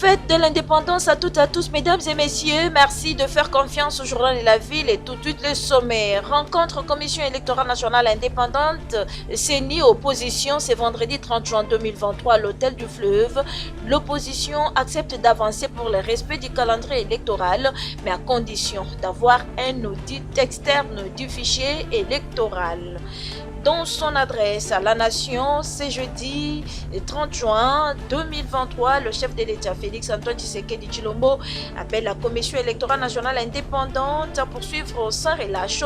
Fête de l'indépendance à toutes et à tous, mesdames et messieurs. Merci de faire confiance au journal de la ville et tout de suite le sommet. Rencontre Commission électorale nationale indépendante, CENI opposition, c'est vendredi 30 juin 2023 à l'hôtel du Fleuve. L'opposition accepte d'avancer pour le respect du calendrier électoral, mais à condition d'avoir un audit externe du fichier électoral. Dans son adresse à la nation, ce jeudi 30 juin 2023, le chef de l'État Félix Antoine Tshisekedi Tshilombo appelle la Commission électorale nationale indépendante à poursuivre sans relâche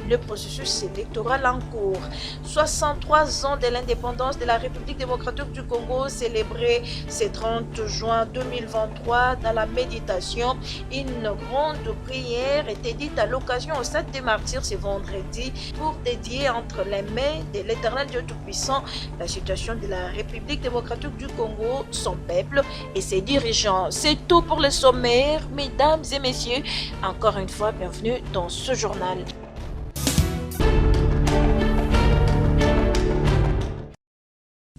le processus électoral en cours. 63 ans de l'indépendance de la République démocratique du Congo célébré ce 30 juin 2023 dans la méditation. Une grande prière était dite à l'occasion au stade des martyrs ce vendredi pour dédier entre les mains de l'Éternel Dieu Tout-Puissant la situation de la République démocratique du Congo, son peuple et ses dirigeants. C'est tout pour le sommaire, mesdames et messieurs. Encore une fois, bienvenue dans ce journal.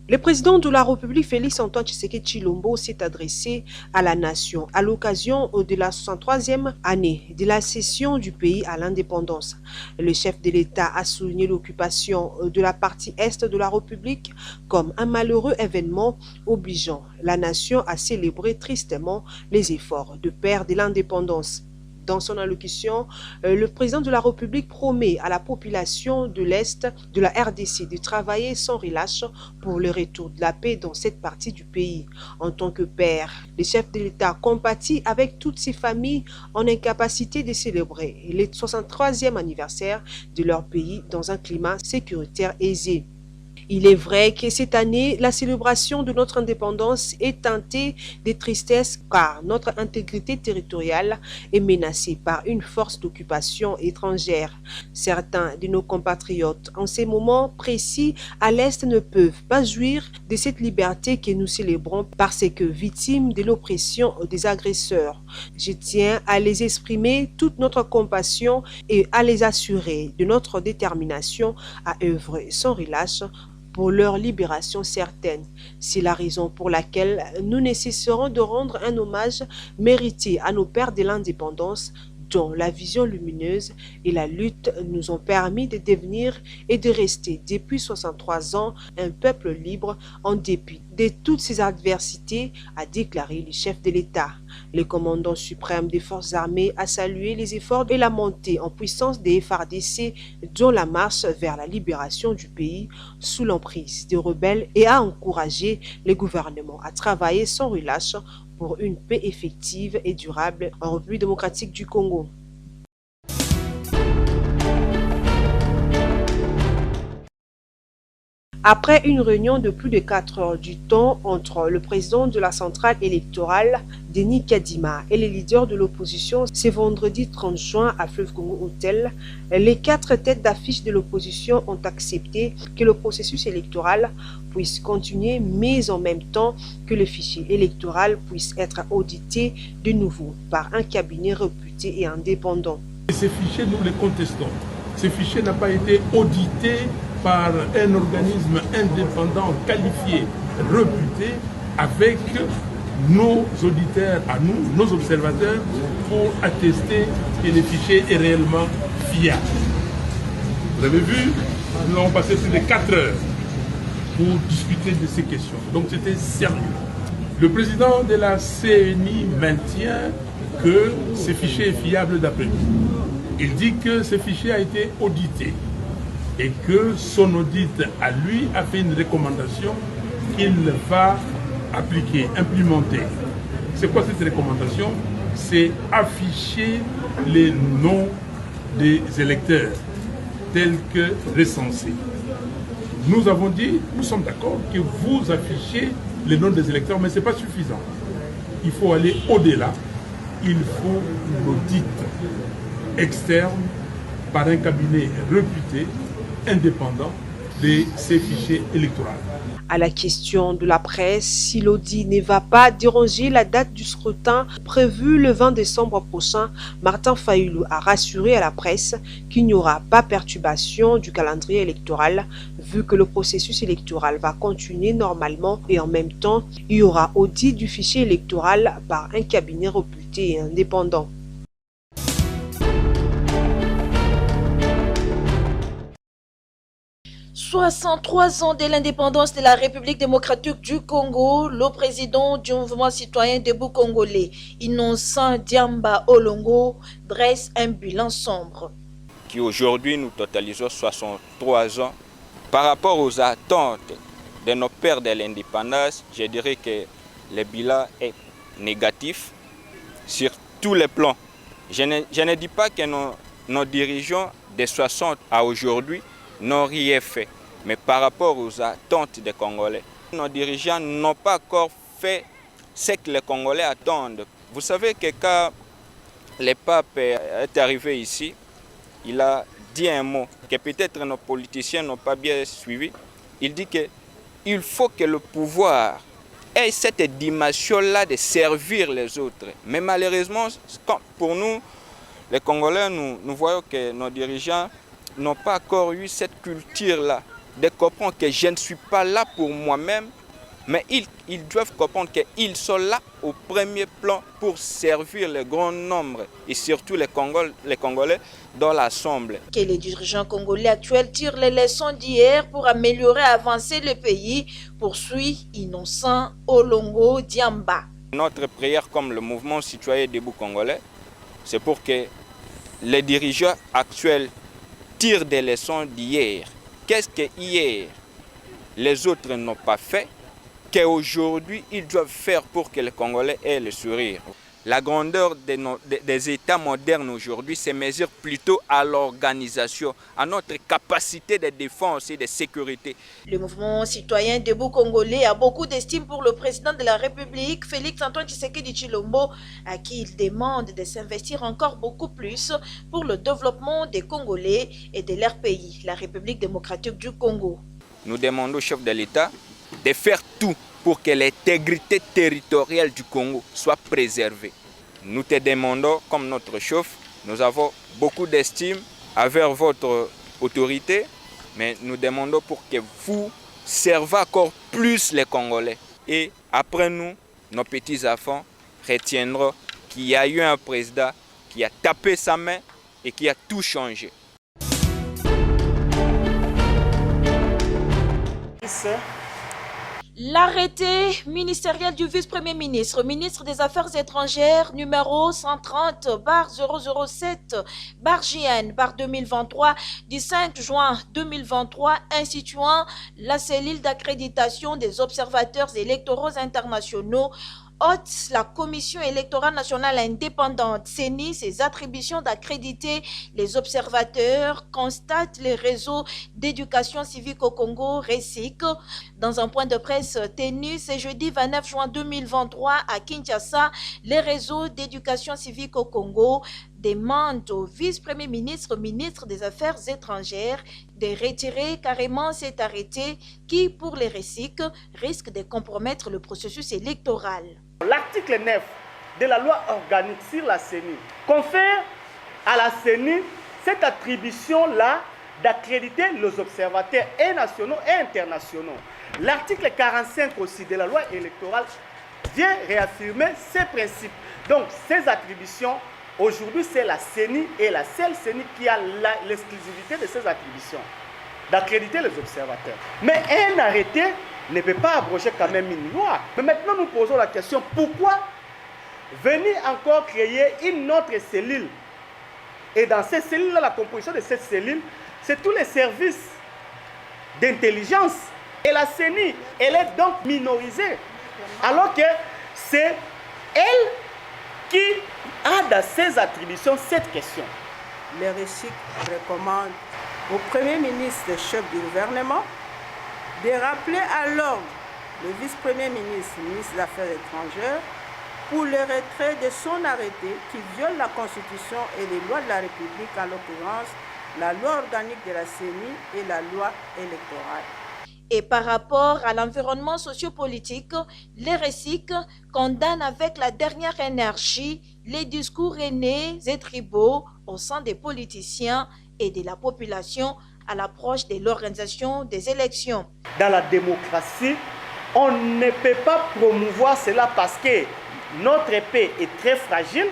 Le président de la République, Félix Antoine Tshisekedi Tshilombo, s'est adressé à la nation à l'occasion de la 63e année de la cession du pays à l'indépendance. Le chef de l'État a souligné l'occupation de la partie est de la République comme un malheureux événement obligeant la nation à célébrer tristement les efforts de paix de l'indépendance. Dans son allocution, le président de la République promet à la population de l'Est de la RDC de travailler sans relâche pour le retour de la paix dans cette partie du pays. En tant que père, le chef de l'État compatit avec toutes ces familles en incapacité de célébrer le 63e anniversaire de leur pays dans un climat sécuritaire aisé. Il est vrai que cette année, la célébration de notre indépendance est teintée de tristesse car notre intégrité territoriale est menacée par une force d'occupation étrangère. Certains de nos compatriotes, en ces moments précis à l'Est, ne peuvent pas jouir de cette liberté que nous célébrons parce que victimes de l'oppression des agresseurs. Je tiens à les exprimer toute notre compassion et à les assurer de notre détermination à œuvrer sans relâche pour leur libération certaine. C'est la raison pour laquelle nous ne cesserons de rendre un hommage mérité à nos pères de l'indépendance dont la vision lumineuse et la lutte nous ont permis de devenir et de rester depuis 63 ans un peuple libre en dépit de toutes ces adversités, a déclaré le chef de l'État. Le commandant suprême des forces armées a salué les efforts et la montée en puissance des FARDC dont la marche vers la libération du pays sous l'emprise des rebelles et a encouragé le gouvernement à travailler sans relâche pour une paix effective et durable en République démocratique du Congo. Après une réunion de plus de 4 heures du temps entre le président de la centrale électorale, Denis Kadima, et les leaders de l'opposition, ce vendredi 30 juin à Fleuve Congo Hotel, les 4 têtes d'affiche de l'opposition ont accepté que le processus électoral puisse continuer, mais en même temps que le fichier électoral puisse être audité de nouveau par un cabinet réputé et indépendant. Ces fichiers, nous les contestons. Ces fichiers n'ont pas été audités par un organisme indépendant, qualifié, réputé, avec nos auditeurs à nous, nos observateurs, pour attester que le fichier est réellement fiable. Vous avez vu, nous avons passé plus de 4 heures pour discuter de ces questions. Donc c'était sérieux. Le président de la CENI maintient que ce fichier est fiable d'après lui. Il dit que ce fichier a été audité et que son audit à lui a fait une recommandation qu'il va appliquer, implémenter. C'est quoi cette recommandation? C'est afficher les noms des électeurs tels que recensés. Nous avons dit, nous sommes d'accord que vous affichez les noms des électeurs, mais ce n'est pas suffisant. Il faut aller au-delà. Il faut l'audit externe par un cabinet réputé, indépendant, de ces fichiers électoraux. À la question de la presse, si l'audit ne va pas déranger la date du scrutin prévue le 20 décembre prochain, Martin Fayulu a rassuré à la presse qu'il n'y aura pas perturbation du calendrier électoral vu que le processus électoral va continuer normalement et en même temps, il y aura audit du fichier électoral par un cabinet réputé et indépendant. « 63 ans de l'indépendance de la République démocratique du Congo, le président du mouvement citoyen Debout Congolais, Innocent Diamba Olongo, dresse un bilan sombre. Aujourd'hui, nous totalisons 63 ans. Par rapport aux attentes de nos pères de l'indépendance, je dirais que le bilan est négatif sur tous les plans. Je ne dis pas que nos dirigeants de 60 à aujourd'hui n'ont rien fait. Mais par rapport aux attentes des Congolais, nos dirigeants n'ont pas encore fait ce que les Congolais attendent. Vous savez que quand le pape est arrivé ici, il a dit un mot que peut-être nos politiciens n'ont pas bien suivi. Il dit qu'il faut que le pouvoir ait cette dimension-là de servir les autres. Mais malheureusement, pour nous, les Congolais, nous voyons que nos dirigeants n'ont pas encore eu cette culture-là, de comprendre que je ne suis pas là pour moi-même, mais ils doivent comprendre qu'ils sont là au premier plan pour servir le grand nombre et surtout les Congolais dans l'Assemblée. Que les dirigeants congolais actuels tirent les leçons d'hier pour améliorer et avancer le pays, poursuit Innocent Olongo Diamba. Notre prière comme le mouvement citoyen Debout Congolais, c'est pour que les dirigeants actuels tirent des leçons d'hier. Qu'est-ce que hier les autres n'ont pas fait, qu'aujourd'hui ils doivent faire pour que les Congolais aient le sourire. La grandeur des États modernes aujourd'hui se mesure plutôt à l'organisation, à notre capacité de défense et de sécurité. Le mouvement citoyen Debout Congolais a beaucoup d'estime pour le président de la République, Félix Antoine Tshisekedi Tshilombo, à qui il demande de s'investir encore beaucoup plus pour le développement des Congolais et de leur pays, la République démocratique du Congo. Nous demandons au chef de l'État de faire tout pour que l'intégrité territoriale du Congo soit préservée. Nous te demandons, comme notre chef, nous avons beaucoup d'estime envers votre autorité, mais nous demandons pour que vous servez encore plus les Congolais. Et après nous, nos petits-enfants retiendront qu'il y a eu un président qui a tapé sa main et qui a tout changé. L'arrêté ministériel du vice-premier ministre, ministre des Affaires étrangères, numéro 130/007/JN/2023 du 5 juin 2023, instituant la cellule d'accréditation des observateurs électoraux internationaux, ôte la Commission électorale nationale indépendante, CENI, ses attributions d'accréditer les observateurs, constate les réseaux d'éducation civique au Congo, RECIC. Dans un point de presse tenu ce jeudi 29 juin 2023 à Kinshasa, les réseaux d'éducation civique au Congo demandent au vice-premier ministre, ministre des Affaires étrangères, de retirer carrément cet arrêté qui, pour les RECIC, risque de compromettre le processus électoral. L'article 9 de la loi organique sur la CENI confère à la CENI cette attribution-là d'accréditer les observateurs et nationaux et internationaux. L'article 45 aussi de la loi électorale vient réaffirmer ces principes. Donc ces attributions, aujourd'hui c'est la CENI et la seule CENI qui a l'exclusivité de ces attributions, d'accréditer les observateurs. Mais un arrêté ne peut pas abroger quand même une loi. Mais maintenant nous posons la question, pourquoi venir encore créer une autre cellule? Et dans cette cellule-là, la composition de cette cellule, c'est tous les services d'intelligence. Et la CENI, elle est donc minorisée. Alors que c'est elle qui a dans ses attributions cette question. Le RECIC recommande au Premier ministre et chef du gouvernement de rappeler à l'ordre le vice-premier ministre, ministre des Affaires étrangères, pour le retrait de son arrêté qui viole la Constitution et les lois de la République, en l'occurrence la loi organique de la CENI et la loi électorale. Et par rapport à l'environnement sociopolitique, les RECIC condamnent avec la dernière énergie les discours haineux et tribaux au sein des politiciens et de la population à l'approche de l'organisation des élections. Dans la démocratie, on ne peut pas promouvoir cela parce que notre paix est très fragile.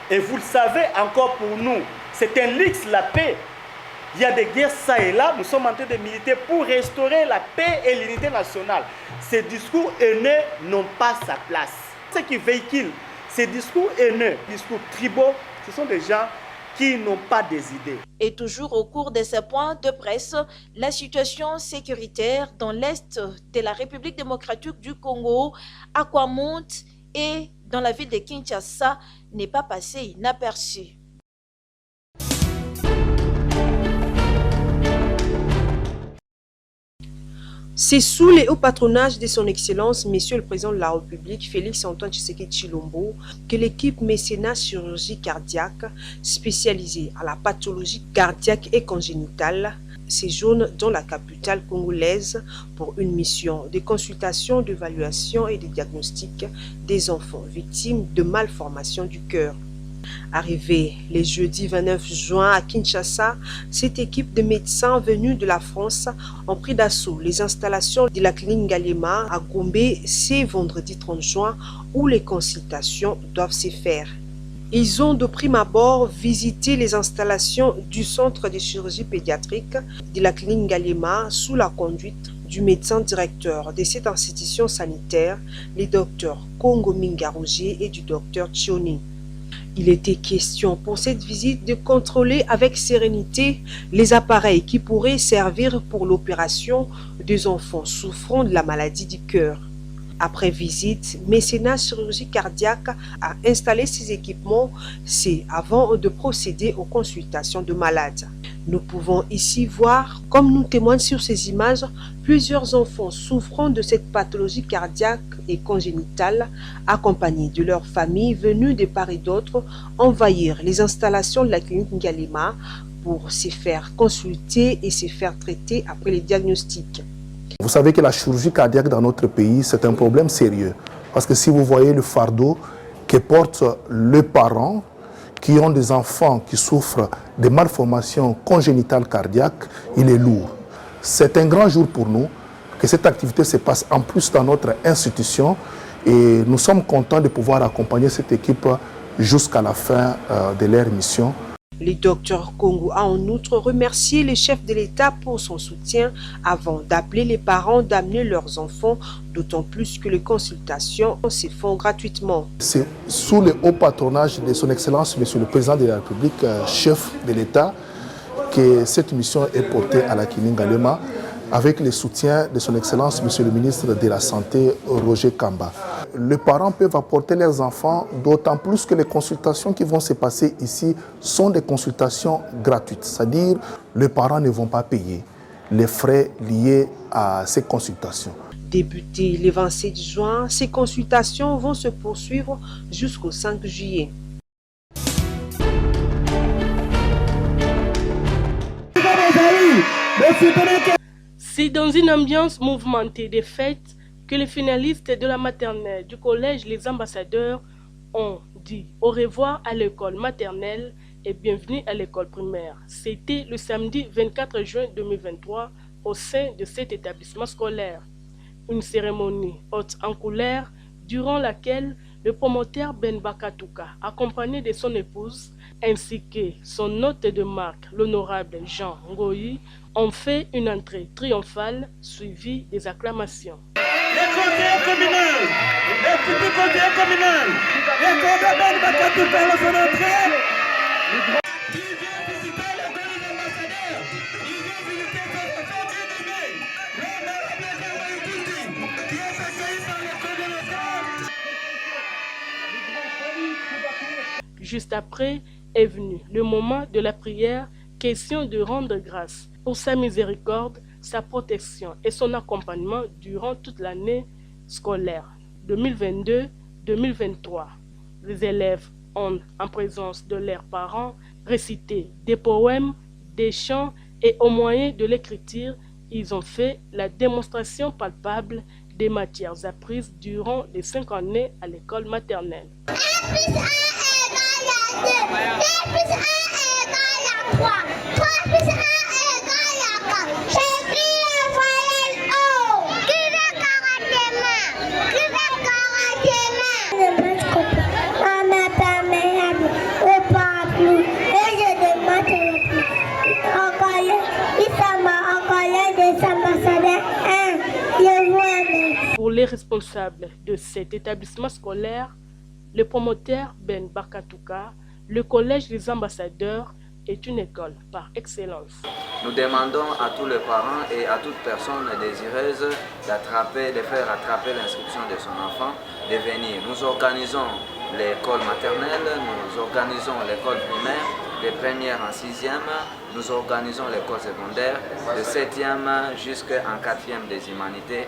Et vous le savez encore pour nous, c'est un luxe la paix. Il y a des guerres ça et là, nous sommes en train de militer pour restaurer la paix et l'unité nationale. Ces discours haineux n'ont pas sa place. Ceux qui véhiculent ces discours haineux, discours tribaux, ce sont des gens qui n'ont pas des idées. Et toujours au cours de ces points de presse, la situation sécuritaire dans l'est de la République démocratique du Congo, à Kwamount et dans la ville de Kinshasa, n'est pas passée inaperçue. C'est sous les hauts patronages de son Excellence, Monsieur le Président de la République, Félix-Antoine Tshisekedi Tshilombo, que l'équipe mécénat chirurgie cardiaque, spécialisée à la pathologie cardiaque et congénitale, séjourne dans la capitale congolaise pour une mission de consultation, d'évaluation et de diagnostic des enfants victimes de malformations du cœur. Arrivée le jeudi 29 juin à Kinshasa, cette équipe de médecins venus de la France ont pris d'assaut les installations de la clinique Galema à Gombe ce vendredi 30 juin où les consultations doivent se faire. Ils ont de prime abord visité les installations du centre de chirurgie pédiatrique de la clinique Galema sous la conduite du médecin directeur de cette institution sanitaire, les docteurs Kongo Mingarougier et du docteur Chioni. Il était question pour cette visite de contrôler avec sérénité les appareils qui pourraient servir pour l'opération des enfants souffrant de la maladie du cœur. Après visite, Mécénat Chirurgie Cardiaque a installé ces équipements, c'est avant de procéder aux consultations de malades. Nous pouvons ici voir, comme nous témoignent sur ces images, plusieurs enfants souffrant de cette pathologie cardiaque et congénitale, accompagnés de leurs familles venues de part et d'autre, envahir les installations de la clinique Ngalema pour se faire consulter et se faire traiter après les diagnostics. Vous savez que la chirurgie cardiaque dans notre pays, c'est un problème sérieux. Parce que si vous voyez le fardeau que portent les parents qui ont des enfants qui souffrent de malformations congénitales cardiaques, il est lourd. C'est un grand jour pour nous que cette activité se passe en plus dans notre institution et nous sommes contents de pouvoir accompagner cette équipe jusqu'à la fin de leur mission. Le docteur Kongo a en outre remercié le chef de l'État pour son soutien avant d'appeler les parents d'amener leurs enfants, d'autant plus que les consultations se font gratuitement. C'est sous le haut patronage de son Excellence, Monsieur le Président de la République, chef de l'État, que cette mission est portée à la clinique Galema avec le soutien de son Excellence, Monsieur le Ministre de la Santé, Roger Kamba. Les parents peuvent apporter leurs enfants, d'autant plus que les consultations qui vont se passer ici sont des consultations gratuites. C'est-à-dire les parents ne vont pas payer les frais liés à ces consultations. Débuté le 27 juin, ces consultations vont se poursuivre jusqu'au 5 juillet. C'est dans une ambiance mouvementée des fêtes que les finalistes de la maternelle du collège Les Ambassadeurs ont dit au revoir à l'école maternelle et bienvenue à l'école primaire. C'était le samedi 24 juin 2023 au sein de cet établissement scolaire. Une cérémonie haute en couleur durant laquelle le promoteur Ben Bakatouka, accompagné de son épouse, ainsi que son hôte de marque, l'honorable Jean Ngoyi, ont fait une entrée triomphale suivie des acclamations. Les conseillers communaux, les petits conseillers communaux, les conseillers Ben Bakatouka sont entrés. Ils viennent visiter l'école des ambassadeurs. Ils viennent visiter cette fête inhumée. L'honorable Jean Ngoyi qui est accueilli par l'école de l'État. Juste après est venu le moment de la prière, question de rendre grâce pour sa miséricorde, sa protection et son accompagnement durant toute l'année scolaire 2022-2023. Les élèves ont, en présence de leurs parents, récité des poèmes des chants et au moyen de l'écriture, ils ont fait la démonstration palpable des matières apprises durant les 5 années à l'école maternelle. Pour les responsables de cet établissement scolaire, le promoteur Ben Bakatouka, le collège des ambassadeurs est une école par excellence. Nous demandons à tous les parents et à toute personne désireuse de faire attraper l'inscription de son enfant, de venir. Nous organisons l'école maternelle, nous organisons l'école primaire, de première en 6e, nous organisons l'école secondaire, de 7e jusqu'en 4e des humanités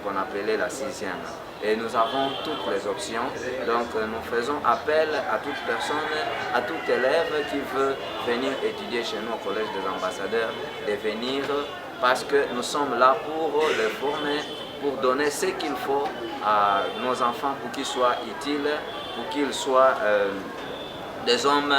qu'on appelait la 6e. Et nous avons toutes les options, donc nous faisons appel à toute personne, à tout élève qui veut venir étudier chez nous au Collège des ambassadeurs, de venir parce que nous sommes là pour les former, pour donner ce qu'il faut à nos enfants pour qu'ils soient utiles, pour qu'ils soient des hommes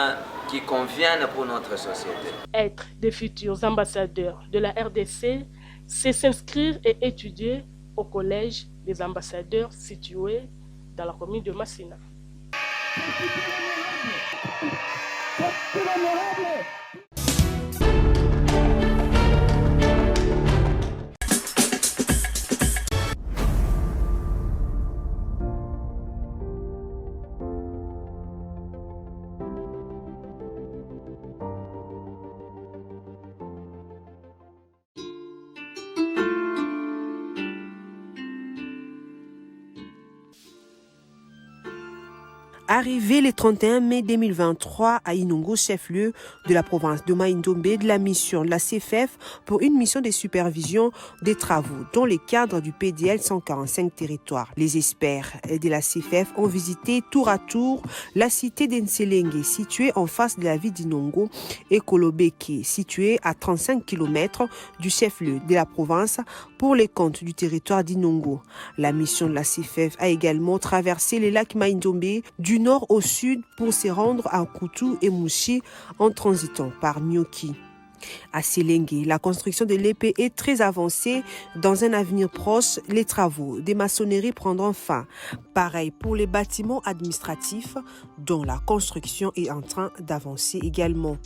qui conviennent pour notre société. Être des futurs ambassadeurs de la RDC, c'est s'inscrire et étudier au Collège des ambassadeurs situé dans la commune de Massina. Arrivé le 31 mai 2023 à Inongo, chef-lieu de la province de Mai-Ndombe, de la mission de la CFF pour une mission de supervision des travaux dans le cadre du PDL 145 territoires. Les experts de la CFF ont visité tour à tour la cité d'Enselengue, située en face de la ville d'Inongo, et Kolobeke, située à 35 km du chef-lieu de la province pour les comptes du territoire d'Inongo. La mission de la CFF a également traversé les lacs Mai-Ndombe du nord au sud pour se rendre à Koutou et Mouchi en transitant par Nyoki. À Selengue, la construction de l'épée est très avancée. Dans un avenir proche, les travaux des maçonneries prendront fin. Pareil pour les bâtiments administratifs dont la construction est en train d'avancer également.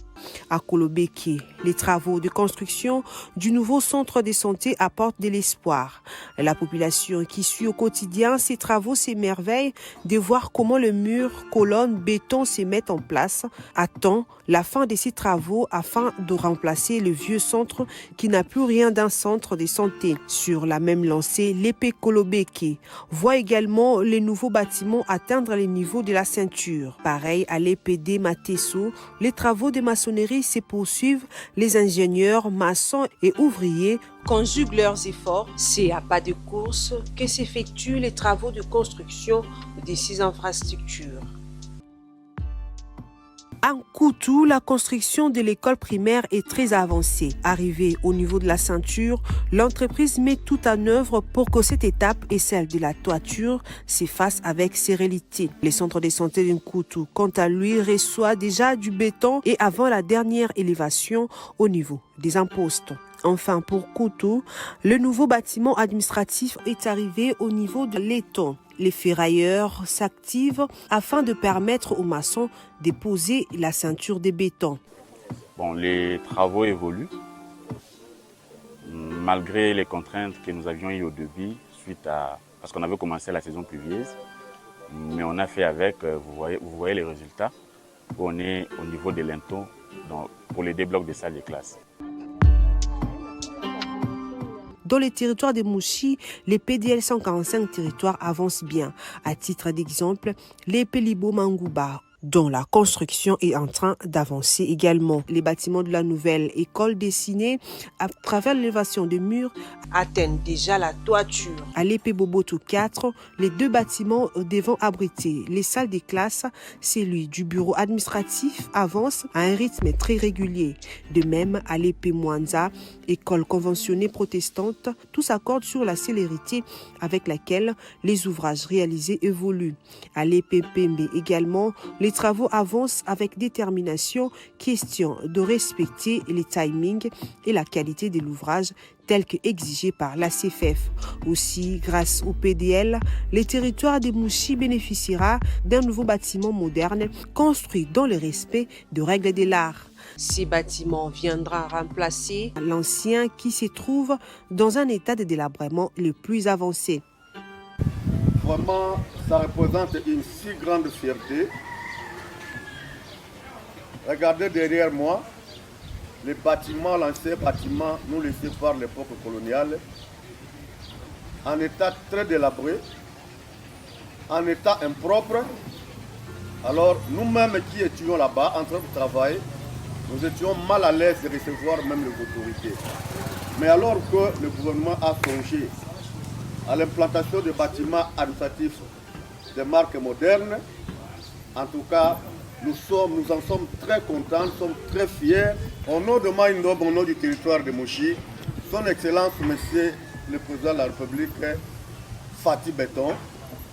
À Kolobeke, les travaux de construction du nouveau centre de santé apportent de l'espoir. La population qui suit au quotidien ces travaux s'émerveille de voir comment le mur, colonnes, béton se mettent en place. Attend la fin de ces travaux afin de remplacer le vieux centre qui n'a plus rien d'un centre de santé. Sur la même lancée, l'épée Kolobeke voit également les nouveaux bâtiments atteindre les niveaux de la ceinture. Pareil à l'EPD Matesso, les travaux de maçonnerie se poursuivent. Les ingénieurs, maçons et ouvriers conjuguent leurs efforts. C'est à pas de course que s'effectuent les travaux de construction de ces infrastructures. À Koutou, la construction de l'école primaire est très avancée. Arrivée au niveau de la ceinture, l'entreprise met tout en œuvre pour que cette étape et celle de la toiture s'effacent avec sérénité. Le centre de santé de Koutou, quant à lui, reçoit déjà du béton et avant la dernière élévation au niveau des impostes. Enfin, pour Koutou, le nouveau bâtiment administratif est arrivé au niveau de l'étang. Les ferrailleurs s'activent afin de permettre aux maçons de poser la ceinture de béton. Bon, les travaux évoluent malgré les contraintes que nous avions eues au début parce qu'on avait commencé la saison pluvieuse, mais on a fait avec, vous voyez les résultats. On est au niveau de linteaux pour les déblocs des salles de classe. Dans les territoires de Mouchi, les PDL 145 territoires avancent bien. À titre d'exemple, les Pélibo Mangouba dont la construction est en train d'avancer également. Les bâtiments de la nouvelle école dessinée à travers l'élévation des murs atteignent déjà la toiture. À l'épée Boboto 4, les 2 bâtiments devant abriter les salles des classes, celui du bureau administratif avance à un rythme très régulier. De même, à l'épée Mwanza, école conventionnée protestante, tout s'accorde sur la célérité avec laquelle les ouvrages réalisés évoluent. À l'épée Pembe également, les travaux avancent avec détermination, question de respecter les timings et la qualité de l'ouvrage tel que exigé par la CFF. Aussi, grâce au PDL, le territoire de Mouchi bénéficiera d'un nouveau bâtiment moderne construit dans le respect de règles de l'art. Ces bâtiments viendront remplacer l'ancien qui se trouve dans un état de délabrement le plus avancé. Vraiment, ça représente une si grande fierté. Regardez derrière moi, les bâtiments, l'ancien bâtiment nous laissé par l'époque coloniale, en état très délabré, en état impropre. Alors nous-mêmes qui étions là-bas en train de travailler, nous étions mal à l'aise de recevoir même les autorités. Mais alors que le gouvernement a songé à l'implantation de bâtiments administratifs de marque moderne, en tout cas, nous en sommes très contents, nous sommes très fiers. Au nom de Maïndob, au nom du territoire de Mouchi, son Excellence, Monsieur le Président de la République, Fatih Béton,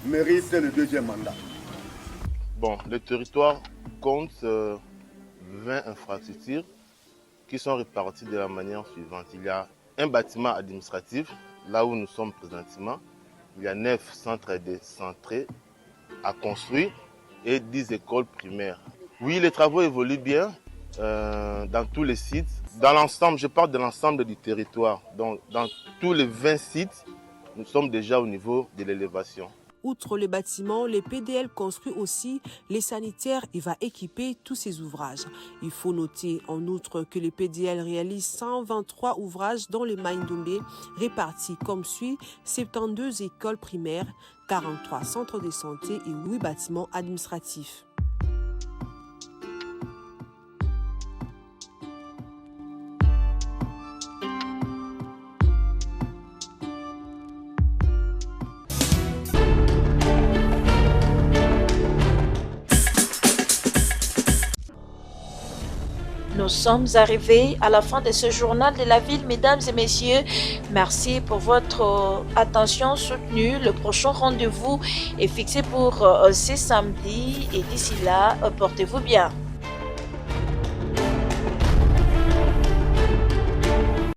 mérite le 2e mandat. Bon, le territoire compte 20 infrastructures qui sont réparties de la manière suivante. Il y a un bâtiment administratif, là où nous sommes présentement. Il y a 9 centres décentrés à construire et 10 écoles primaires. Oui, les travaux évoluent bien dans tous les sites. Dans l'ensemble, je parle de l'ensemble du territoire. Donc, dans tous les 20 sites, nous sommes déjà au niveau de l'élévation. Outre les bâtiments, le PDL construit aussi les sanitaires et va équiper tous ces ouvrages. Il faut noter en outre que le PDL réalise 123 ouvrages dans le Maïndombe, répartis comme suit 72 écoles primaires, 43 centres de santé et 8 bâtiments administratifs. Nous sommes arrivés à la fin de ce journal de la ville, mesdames et messieurs. Merci pour votre attention soutenue. Le prochain rendez-vous est fixé pour ce samedi et d'ici là, portez-vous bien.